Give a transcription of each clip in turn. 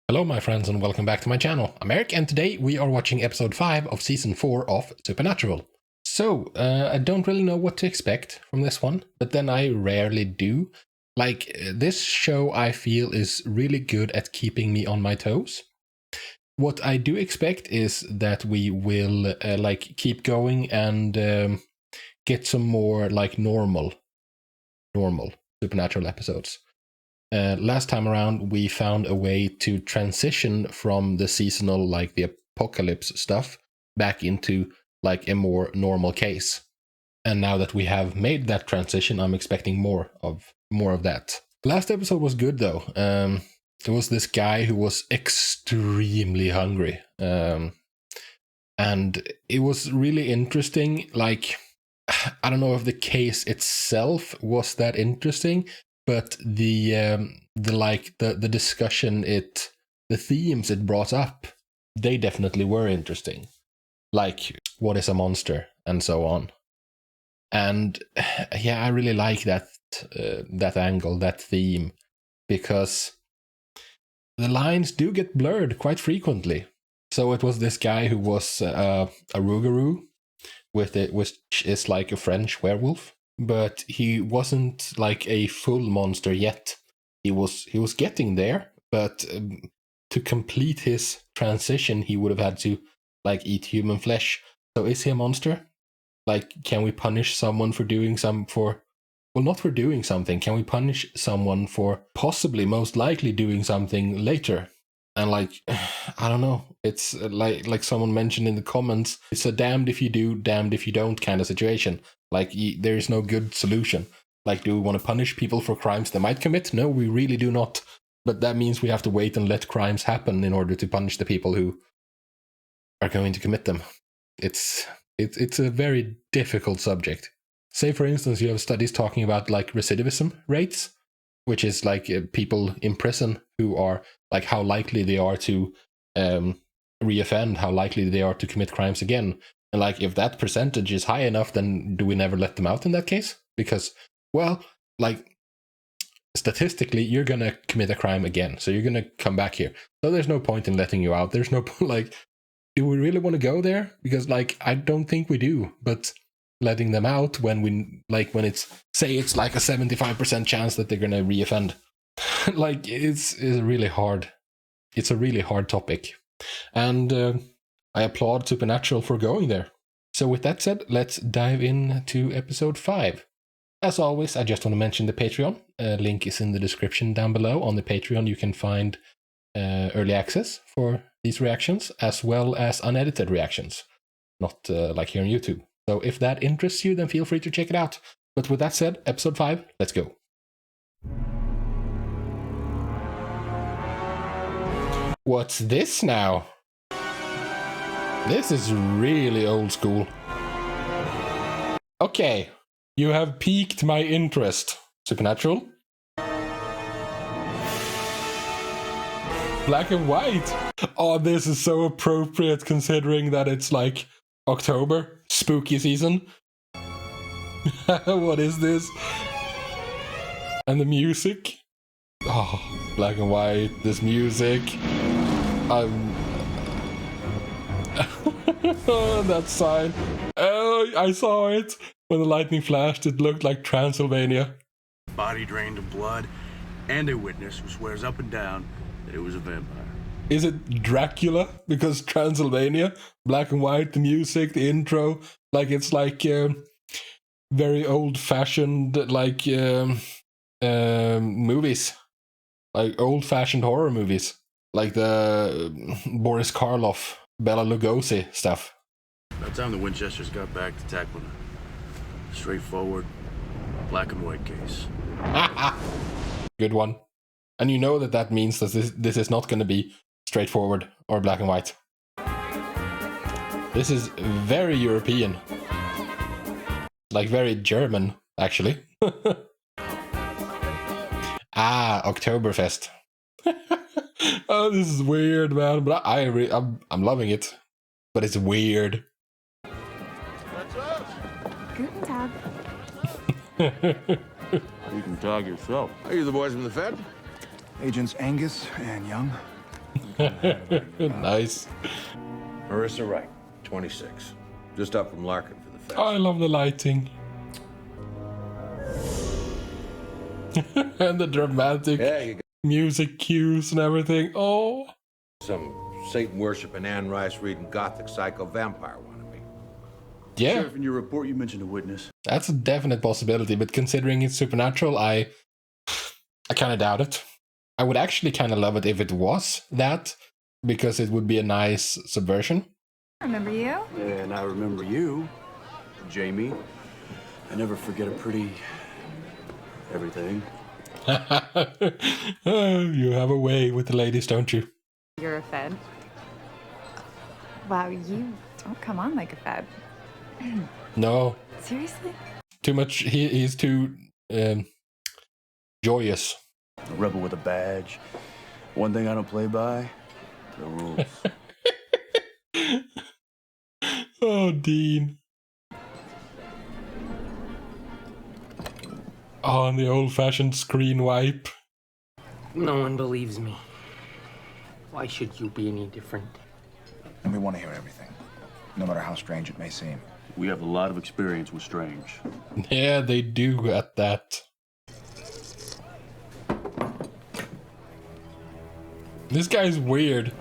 Hello my friends and welcome back to my channel. I'm Eric and today we are watching episode 5 of season 4 of Supernatural. So, I don't really know what to expect from this one, but then I rarely do. Like, this show I feel is really good at keeping me on my toes. What I do expect is that we will keep going and get some more like normal Supernatural episodes. Last time around, we found a way to transition from the seasonal, like the apocalypse stuff, back into like a more normal case. And now that we have made that transition, I'm expecting more of that. Last episode was good though. There was this guy who was extremely hungry, and it was really interesting. Like, I don't know if the case itself was that interesting, but the discussion the themes it brought up, they definitely were interesting. Like, what is a monster and so on. And yeah, I really like that angle, that theme, because the lines do get blurred quite frequently. So it was this guy who was a rougarou, which is like a French werewolf. But he wasn't like a full monster yet. He was getting there, but to complete his transition, he would have had to like eat human flesh. So is he a monster? Like, can we punish someone for doing not for doing something? Can we punish someone for possibly, most likely doing something later? And like, I don't know. It's like someone mentioned in the comments, it's a damned if you do, damned if you don't kind of situation. Like, there is no good solution. Like, do we want to punish people for crimes they might commit? No, we really do not. But that means we have to wait and let crimes happen in order to punish the people who are going to commit them. It's a very difficult subject. Say, for instance, you have studies talking about like recidivism rates, which is like people in prison who are like how likely they are to reoffend, how likely they are to commit crimes again. And like, if that percentage is high enough, then do we never let them out in that case? Because, well, like, statistically, you're going to commit a crime again. So you're going to come back here. So there's no point in letting you out. There's no like, do we really want to go there? Because like, I don't think we do. But letting them out when it's, say it's like a 75% chance that they're going to reoffend. Like, it's really hard. It's a really hard topic. And I applaud Supernatural for going there. So with that said, let's dive into episode 5. As always, I just want to mention the Patreon. Link is in the description down below. On the Patreon, you can find early access for these reactions, as well as unedited reactions. Not like here on YouTube. So if that interests you, then feel free to check it out. But with that said, episode 5, let's go. What's this now? This is really old school. Okay, you have piqued my interest. Supernatural? Black and white. Oh, this is so appropriate considering that it's like October, spooky season. What is this? And the music? Oh, black and white, this music. That sign. Oh, I saw it. When the lightning flashed, it looked like Transylvania. Body drained of blood, and a witness who swears up and down that it was a vampire. Is it Dracula? Because Transylvania, black and white, the music, the intro, like it's like very old-fashioned like movies, like old-fashioned horror movies, like the Boris Karloff, Bela Lugosi stuff. By the time the Winchesters got back to tackling a straightforward black and white case. Good one. And you know that means that this is not going to be straightforward or black and white. This is very European. Like very German, actually. Oktoberfest. Oh, this is weird, man. But I'm loving it. But it's weird. Guten Tag. You can tag yourself. Are you the boys from the Fed? Agents Angus and Young. Nice. Marissa Wright, 26. Just up from Larkin for the fest. I love the lighting. And the dramatic Yeah, you got music cues and everything. Oh. some Satan worshiping Anne Rice reading gothic psycho vampire wannabe. Yeah, Sheriff, in your report, you mentioned a witness. that's a definite possibility, but considering it's supernatural, I kind of doubt it. I would actually kind of love it if it was that, because it would be a nice subversion. Remember you? And I remember you, Jamie. I never forget a pretty everything. Oh, you have a way with the ladies, don't you? You're a Fed. Wow, you don't come on like a Fed. No, Seriously? too much. He's too joyous. A rebel with a badge. One thing I don't play by, the rules. Oh, Dean. Oh, and the old-fashioned screen wipe. No one believes me. Why should you be any different? And we want to hear everything, no matter how strange it may seem. We have a lot of experience with strange. Yeah, they do at that. This guy's weird.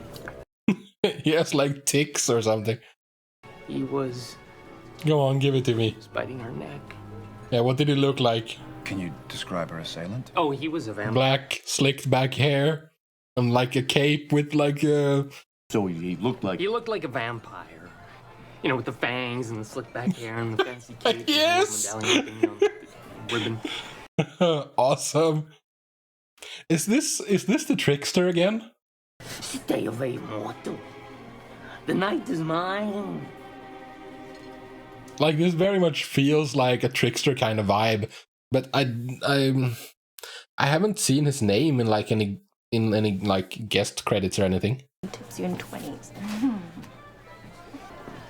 He has like tics or something. He was Go on, give it to me. biting her neck. Yeah, what did he look like? Can you describe our assailant? Oh, he was a vampire. Black, slicked back hair, and like a cape with like a... So he looked like... He looked like a vampire. You know, with the fangs and the slick back hair and the fancy cape. Yes! And the medallion thing, you know, the ribbon. Awesome. Is this the trickster again? Stay away, mortal. The night is mine. Like, this very much feels like a trickster kind of vibe, but I haven't seen his name in like any like guest credits or anything. Tips you in 20s.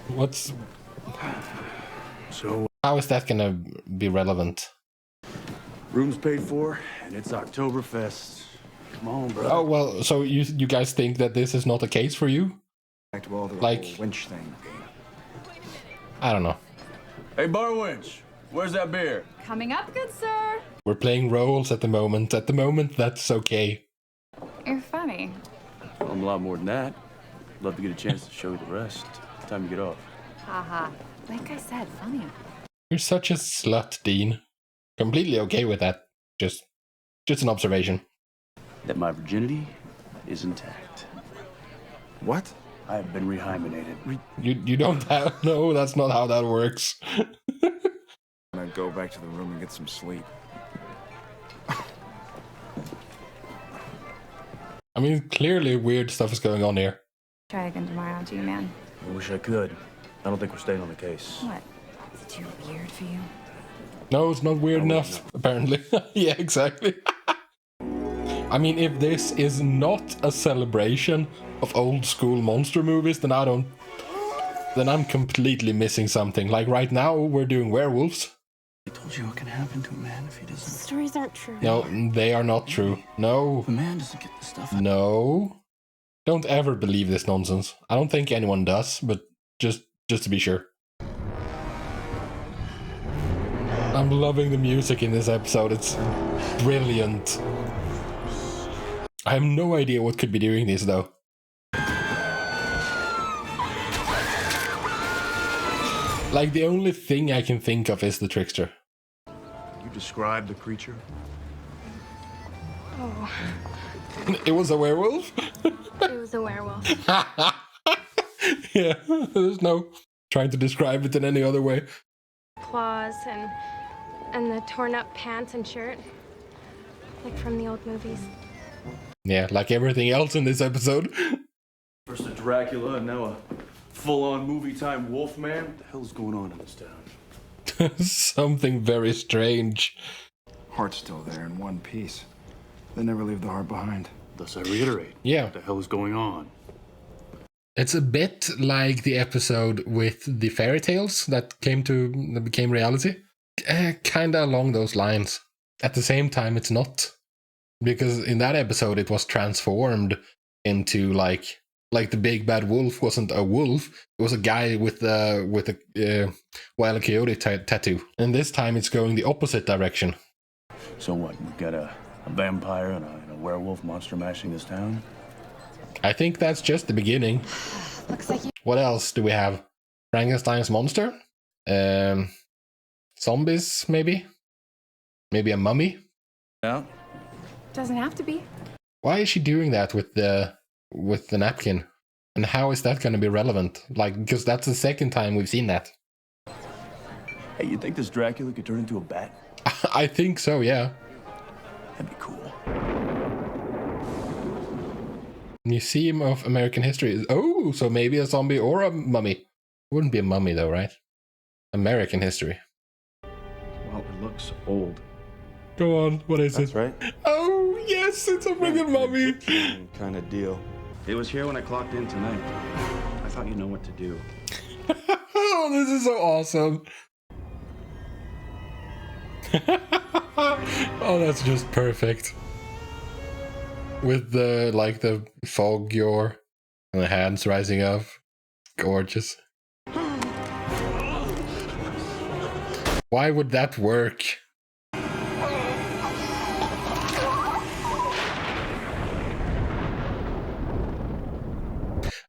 What's So, how is that gonna be relevant? room's paid for, and it's Oktoberfest. Come on, bro. Oh well, so you guys think that this is not a case for you? Back to all the Like- whole winch thing. I don't know. Hey, bar winch, where's that beer? Coming up, good sir. We're playing roles at the moment. At the moment, that's okay. You're funny. I'm a lot more than that. Love to get a chance to show you the rest. Time to get off. Haha. Like I said, funny. You're such a slut, Dean. Completely okay with that. Just an observation. That my virginity is intact. What? I have been rehymenated. You don't have... No, that's not how that works. I'm gonna go back to the room and get some sleep. I mean, clearly weird stuff is going on here. Try again tomorrow, G-Man. I wish I could. I don't think we're staying on the case. What? Is it too weird for you? No, it's not weird enough, apparently. Yeah, exactly. I mean, if this is not a celebration of old school monster movies, then I'm completely missing something. Like right now, we're doing werewolves. I told you what can happen to a man if he doesn't. Stories aren't true. No, they are not true. No, If a man doesn't get the stuff. no. Don't ever believe this nonsense. I don't think anyone does, but just to be sure. I'm loving the music in this episode. It's brilliant. I have no idea what could be doing this though. Like the only thing I can think of is the trickster. You describe the creature. Oh, It was a werewolf? it was a werewolf. Yeah, there's no trying to describe it in any other way. Claws and the torn up pants and shirt. Like from the old movies. Yeah, like everything else in this episode. First a Dracula, and now a full-on movie-time wolf man. What the hell's going on in this town? Something very strange. Heart's still there in one piece. They never leave the heart behind. Thus I reiterate. Yeah. What the hell is going on? It's a bit like the episode with the fairy tales that became reality. Kinda along those lines. At the same time, it's not. Because in that episode, it was transformed into like the big bad wolf wasn't a wolf. It was a guy with a Wile E. Coyote tattoo. And this time it's going the opposite direction. So what? We've got a vampire and a werewolf monster mashing this town? I think that's just the beginning. Looks like you. What else do we have? Frankenstein's monster? Zombies, maybe? Maybe a mummy? Yeah. Doesn't have to be. Why is she doing that with the napkin? And how is that going to be relevant? Like, because that's the second time we've seen that. Hey, you think this Dracula could turn into a bat? I think so, yeah. That'd be cool. Museum of American History. Oh, so maybe a zombie or a mummy. Wouldn't be a mummy though, right? American history. Well, it looks old. Go on, what is That's it? right. Oh, yes, it's a friggin' mummy. Kind of deal. It was here when I clocked in tonight. I thought you'd know what to do. Oh, this is so awesome. Oh, that's just perfect. With the fog yaw and the hands rising up. Gorgeous. Why would that work?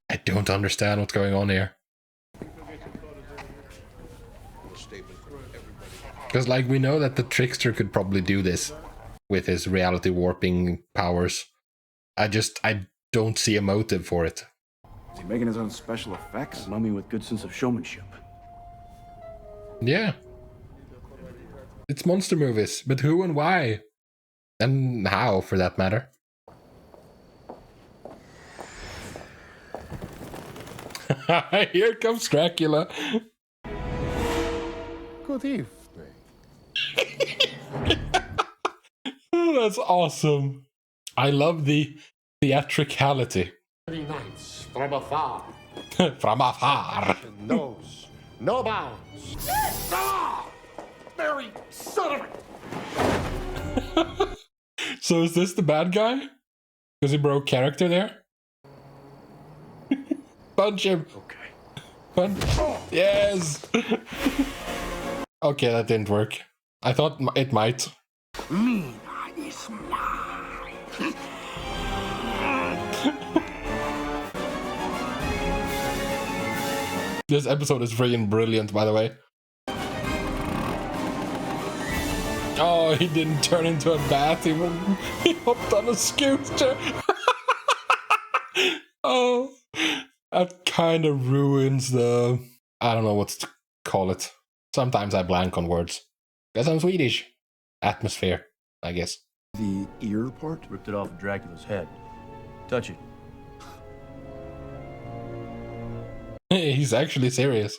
I don't understand what's going on here. Because, like, we know that the trickster could probably do this with his reality warping powers. I don't see a motive for it. Is he making his own special effects? A mummy with good sense of showmanship. Yeah. It's monster movies, but who and why? And how, for that matter. Here comes Dracula. Good evening. Oh, that's awesome. I love the theatricality. Nights from afar. From afar. Knows no bounds. Ah! Very son of a... So is this the bad guy? Because he broke character there? Punch him. Okay. Punch. Yes. Okay, that didn't work. I thought it might. Mina is mine. This episode is freaking brilliant, by the way. Oh, he didn't turn into a bat. He hopped on a scooter. Oh, that kind of ruins the... I don't know what to call it. Sometimes I blank on words. Guess I'm Swedish. Atmosphere, I guess. The ear part? Ripped it off of Dracula's head. Touch it. He's actually serious.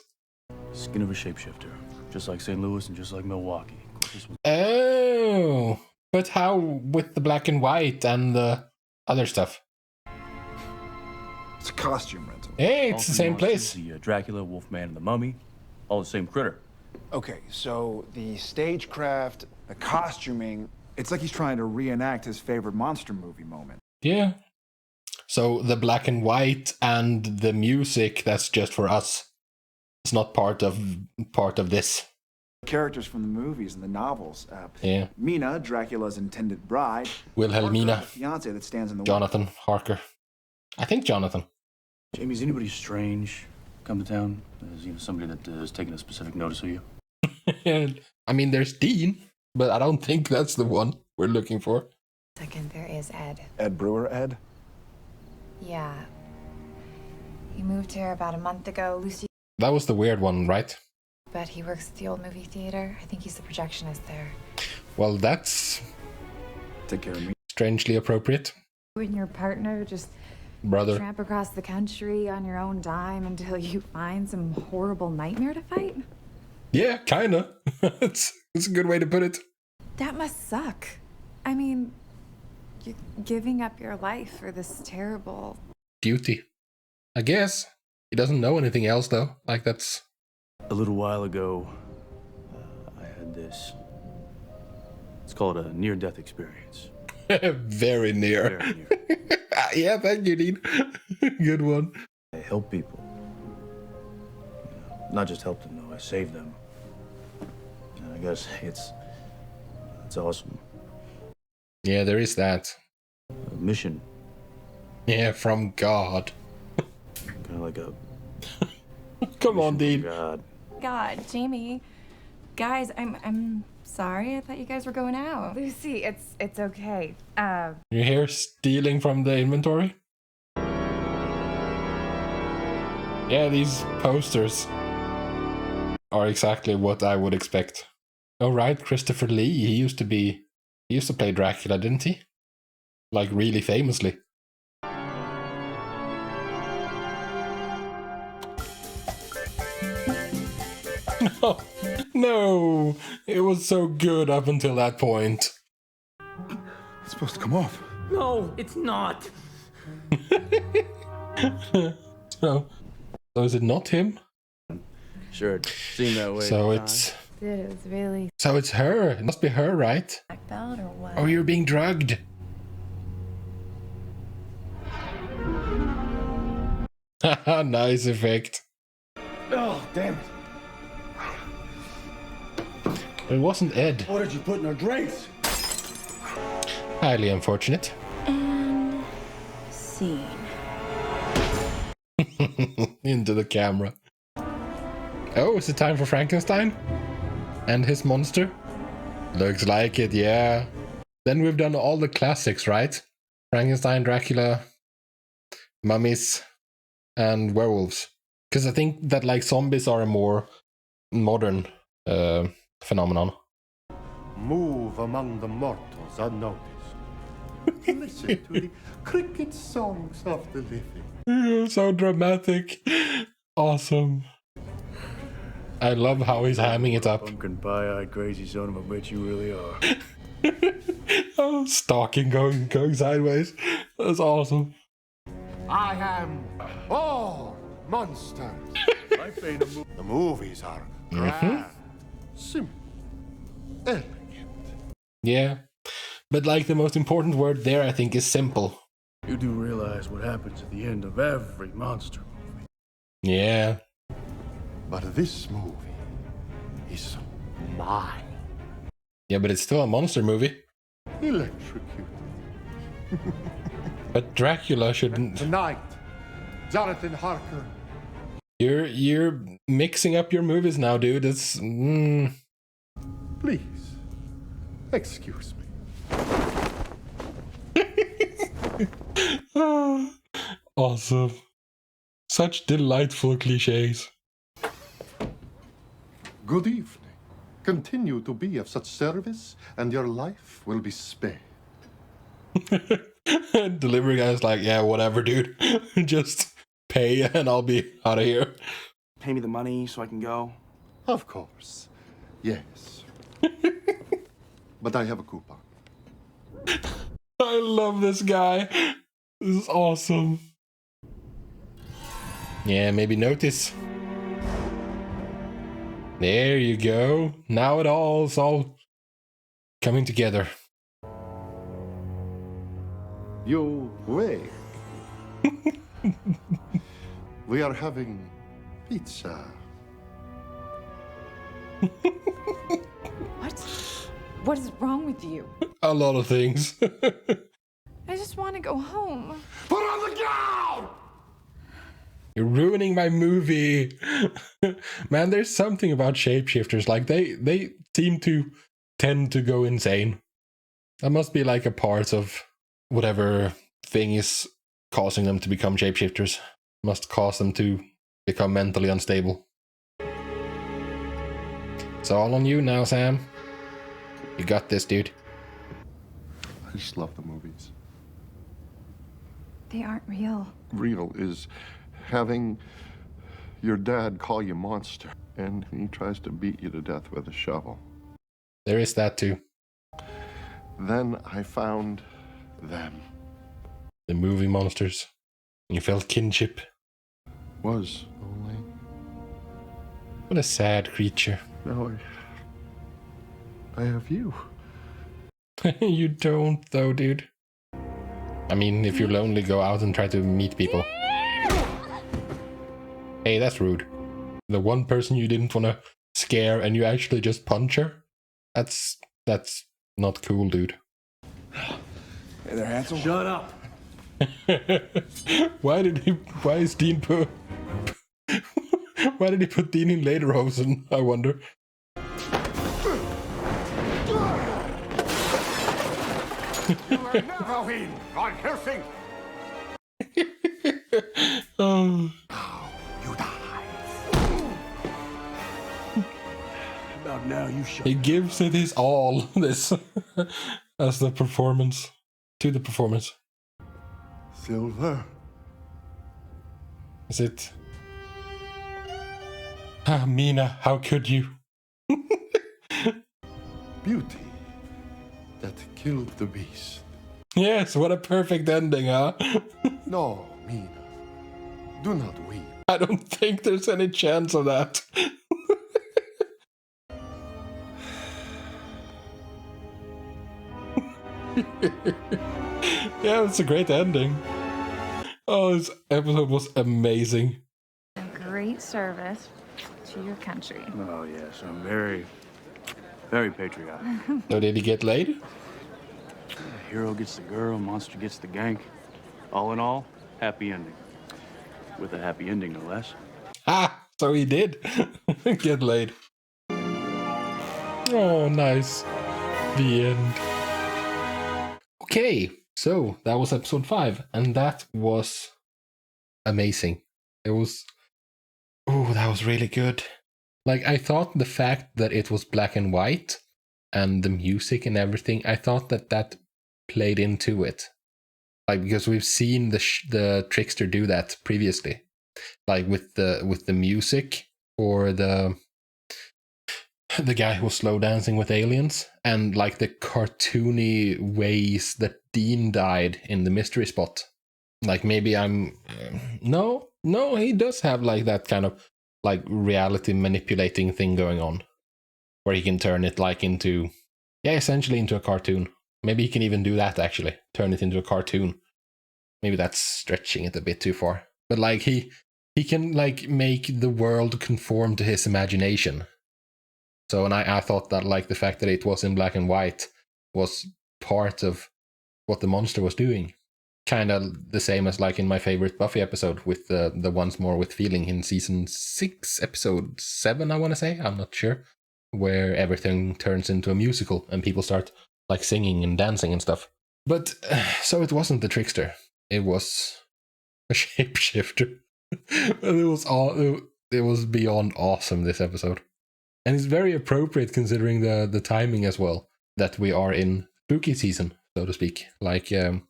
Skin of a shapeshifter. Just like St. Louis and just like Milwaukee. Of course, this was... Oh, but how with the black and white and the other stuff? It's a costume rental. Hey, all it's the three same monsters, place. The Dracula, Wolfman, and the Mummy. All the same critter. Okay, so the stagecraft, the costuming, it's like he's trying to reenact his favorite monster movie moment. Yeah. So the black and white and the music, that's just for us. It's not part of this. Characters from the movies and the novels. Yeah. Mina, Dracula's intended bride. Wilhelmina. Harker, the fiance that stands in the way. Jonathan Harker. I think Jonathan. Jamie, is anybody strange come to town? Is somebody that has taken a specific notice of you? I mean, there's Dean, but I don't think that's the one we're looking for. Second, there is Ed. Ed Brewer, Ed? Yeah. He moved here about a month ago. Lucy, That was the weird one, right? but he works at the old movie theater. I think he's the projectionist there. Well, that's Take care of me. strangely appropriate. You and your partner just Brother. tramp across the country on your own dime until you find some horrible nightmare to fight? Yeah, kinda. it's a good way to put it. That must suck. I mean, you're giving up your life for this terrible... Duty. I guess. He doesn't know anything else, though. Like, that's... A little while ago, I had this. Let's call it a near-death experience. very near. Very near. Yeah, thank you, Dean. Good one. I help people. Not just help them, though. I save them. And I gotta say, it's awesome. Yeah, there is that. A mission. Yeah, from God. Kind of like a... Come on, Dean. God. God, Jamie. Guys, I'm sorry. I thought you guys were going out. Lucy, it's okay. You hear stealing from the inventory? Yeah, these posters are exactly what I would expect. Oh right, Christopher Lee, he used to play Dracula, didn't he? Like really famously. No, no, it was so good up until that point. It's supposed to come off. No, it's not. So is it not him? Sure, it seemed that way. So it's It was really so it's her. It must be her, right? black belt or what? Oh, you're being drugged. Haha, nice effect. Oh, damn it. It wasn't Ed. What did you put in our drinks? Highly unfortunate. And scene. Into the camera. Oh, is it time for Frankenstein? And his monster? Looks like it, yeah. Then we've done all the classics, right? Frankenstein, Dracula, mummies, and werewolves. Because I think that like zombies are a more modern phenomenon. Move among the mortals unnoticed. Listen to the cricket songs of the living. So dramatic. Awesome. I love how he's hamming it up. Pumpkin pie-eyed crazy son of a bitch you really are. Oh, stalking going sideways. That's awesome. I am all monsters. The movies are grand, simple, elegant. Yeah. But like the most important word there, I think, is simple. You do realize what happens at the end of every monster movie. Yeah. But this movie is mine. Yeah, but it's still a monster movie. Electrocuted. But Dracula shouldn't. Tonight, Jonathan Harker. You're mixing up your movies now, dude. It's Please, excuse me. Awesome. Such delightful cliches. Good evening. Continue to be of such service, and your life will be spared. Delivery guy's like, yeah, whatever, dude. Just pay and I'll be out of here. Pay me the money so I can go? Of course. Yes. But I have a coupon. I love this guy. This is awesome. Yeah, maybe notice. There you go. Now it's all coming together. You wait. We are having pizza. What? What is wrong with you? A lot of things. I just want to go home. Put on the gown! You're ruining my movie. Man, there's something about shapeshifters. Like they seem to tend to go insane. That must be like a part of whatever thing is causing them to become shapeshifters. Must cause them to become mentally unstable. It's all on you now, Sam. You got this, dude. I just love the movies. They aren't real. Real is having your dad call you monster, and he tries to beat you to death with a shovel. There is that too. Then I found them. The movie monsters. You felt kinship. Was only. What a sad creature. Now I have you. You don't, though, dude. I mean, if you're lonely, go out and try to meet people. Hey, that's rude. The one person you didn't want to scare and you actually just punch her? That's not cool, dude. Hey there, Hansel. Shut up. Why is Dean put... Why did he put Dean in lederhosen, I wonder? Now in, on Helsing! Oh. You die. About now, you shut He gives it his all, this, as the performance, to the performance. Silver. Is it? Ah, Mina, how could you? Beauty that killed the beast. Yes, what a perfect ending, huh? No, Mina. Do not weep. I don't think there's any chance of that. Yeah, it's a great ending. Oh, this episode was amazing. A great service to your country. Oh, yes, I'm very, very patriotic. So did he get laid? Hero gets the girl, monster gets the gank. All in all, happy ending. With a happy ending, no less. Ah, so he did get laid. Oh, nice. The end. Okay, so that was episode 5, and that was amazing. It was... Oh, that was really good. Like, I thought the fact that it was black and white, and the music and everything, I thought that played into it. Like, because we've seen the Trickster do that previously. Like, with the music, or the guy who was slow dancing with aliens, and like the cartoony ways that Dean died in the mystery spot. Like, maybe I'm no, he does have like that kind of like reality manipulating thing going on, where he can turn it like into, yeah, essentially into a cartoon. Maybe he can even do that, actually, turn it into a cartoon. Maybe that's stretching it a bit too far, but like he can like make the world conform to his imagination. So, and I thought that like the fact that it was in black and white was part of what the monster was doing. Kind of the same as like in my favorite Buffy episode with the Once More with Feeling in season 6, episode 7, I want to say. I'm not sure. Where everything turns into a musical and people start like singing and dancing and stuff. But, so it wasn't the Trickster. It was a shapeshifter. It was beyond awesome, this episode. And it's very appropriate considering the timing as well, that we are in spooky season, so to speak. Like, I'm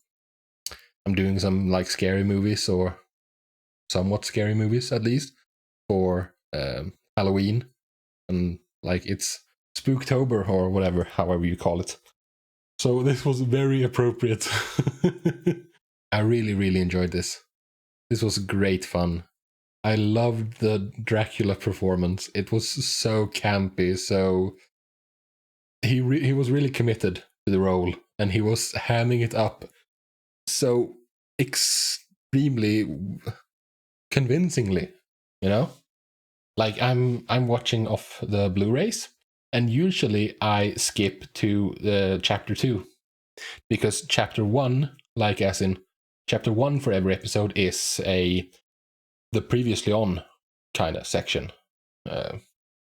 doing some like scary movies, or somewhat scary movies at least, for Halloween. And like it's Spooktober or whatever, however you call it. So this was very appropriate. I really, really enjoyed this. This was great fun. I loved the Dracula performance. It was so campy, so he was really committed to the role, and he was hamming it up so extremely convincingly, you know? Like I'm watching off the Blu-rays, and usually I skip to the chapter 2, because chapter 1, like as in chapter 1 for every episode, is the previously on kind of section.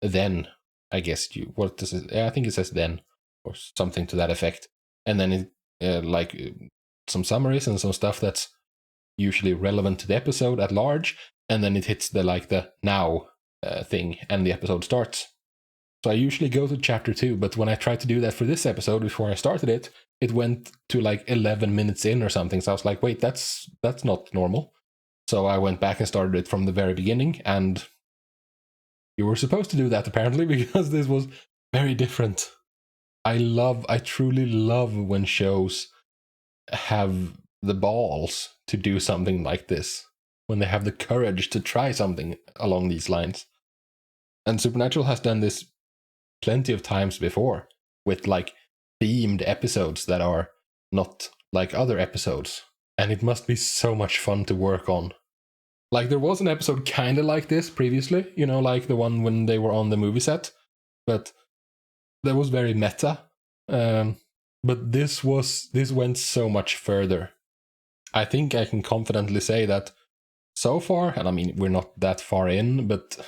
Then I guess what does it? I think it says then or something to that effect, and then it like some summaries and some stuff that's usually relevant to the episode at large, and then it hits the now thing, and the episode starts. So I usually go to chapter 2, but when I tried to do that for this episode before I started it, it went to like 11 minutes in or something. So I was like, wait, that's not normal. So I went back and started it from the very beginning, and you were supposed to do that apparently, because this was very different. I truly love when shows have the balls to do something like this, when they have the courage to try something along these lines. And Supernatural has done this plenty of times before, with like themed episodes that are not like other episodes. and it must be so much fun to work on. Like, there was an episode kind of like this previously, you know, like the one when they were on the movie set, but that was very meta. But this went so much further. I think I can confidently say that so far, and I mean, we're not that far in, but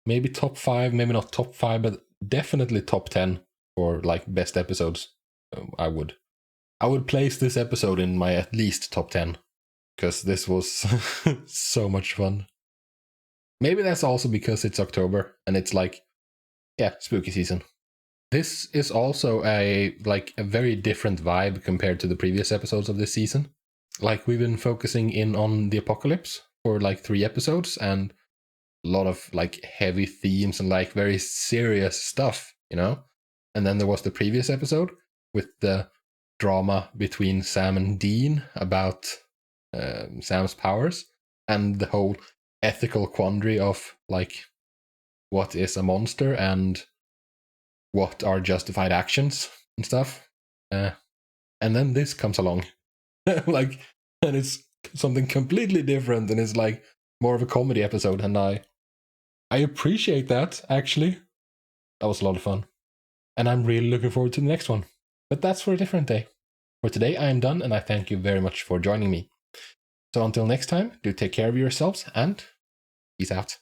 maybe top 5, maybe not top 5, but definitely top 10 for like best episodes. I would place this episode in my at least top 10, because this was so much fun. Maybe that's also because it's October and it's like, yeah, spooky season. This is also a very different vibe compared to the previous episodes of this season. Like, we've been focusing in on the apocalypse for like 3 episodes, and a lot of like heavy themes and like very serious stuff, you know? And then there was the previous episode with the drama between Sam and Dean about Sam's powers, and the whole ethical quandary of like, what is a monster and what are justified actions and stuff. And then this comes along. Like, and it's something completely different, and it's like more of a comedy episode, and I appreciate that, actually. That was a lot of fun. And I'm really looking forward to the next one. But that's for a different day. For today, I am done, and I thank you very much for joining me. So until next time, do take care of yourselves, and peace out.